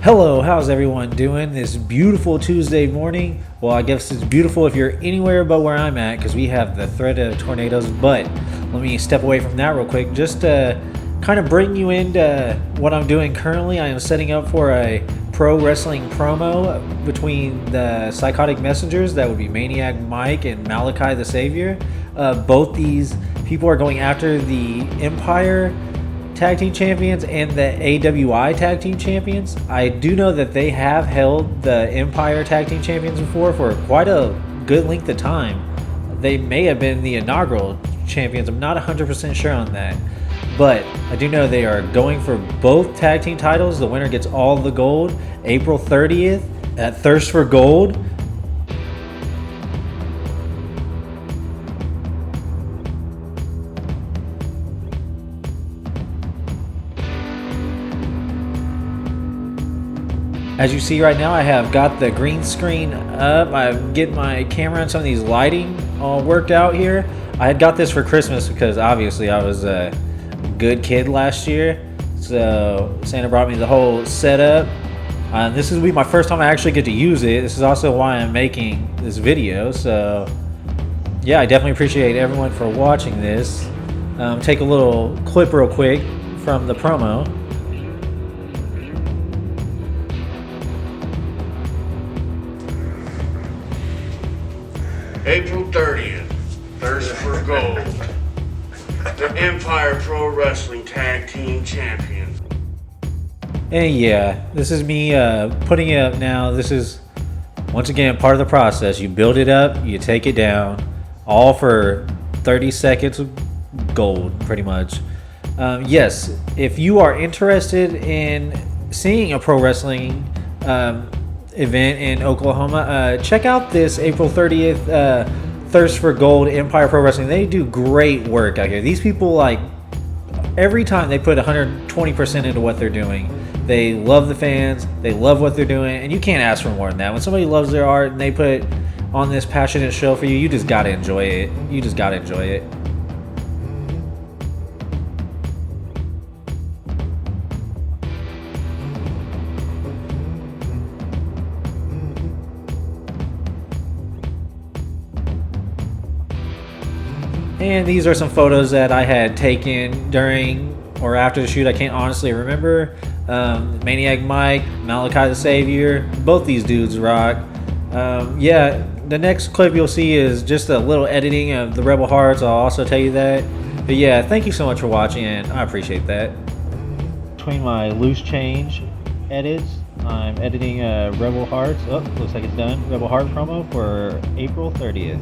Hello, how's everyone doing this beautiful Tuesday morning? Well, I guess it's beautiful if you're anywhere but where I'm at because we have the threat of tornadoes. But let me step away from that real quick just to kind of bring you into what I'm doing currently. I am setting up for a pro wrestling promo between the Psychotic Messengers, that would be Maniac Mike and Malachi the Savior. Both these people are going after the Empire Tag Team Champions and the AWI Tag Team Champions. I do know that they have held the Empire Tag Team Champions before for quite a good length of time. They may have been the inaugural champions. I'm not 100% sure on that. But I do know they are going for both tag team titles. The winner gets all the gold April 30th at Thirst for Gold. As you see right now, I have got the green screen up. I'm getting my camera and some of these lighting all worked out here. I had got this for Christmas because obviously I was a good kid last year. So Santa brought me the whole setup. This will be my first time I actually get to use it. This is also why I'm making this video. So yeah, I definitely appreciate everyone for watching this. Take a little clip real quick from the promo. April 30th, Thirst for Gold. The Empire Pro Wrestling Tag Team Champions. And yeah, this is me putting it up now. This is, once again, part of the process. You build it up, you take it down, all for 30 seconds of gold, pretty much. Yes, if you are interested in seeing a pro wrestling event in Oklahoma, check out this April 30th Thirst for Gold Empire Pro Wrestling. They do great work out here. These people, like, every time they put 120% into what they're doing. They love the fans, they love what they're doing, and you can't ask for more than that. When somebody loves their art and they put on this passionate show for you, you just gotta enjoy it. You just gotta enjoy it. And these are some photos that I had taken during or after the shoot. I can't honestly remember. Maniac Mike, Malachi the Savior, both these dudes rock. Yeah, the next clip you'll see is just a little editing of the Rebel Hearts. I'll also tell you that. But yeah, thank you so much for watching, and I appreciate that. Between my loose change edits, I'm editing Rebel Hearts. Oh, looks like it's done. Rebel Heart promo for April 30th.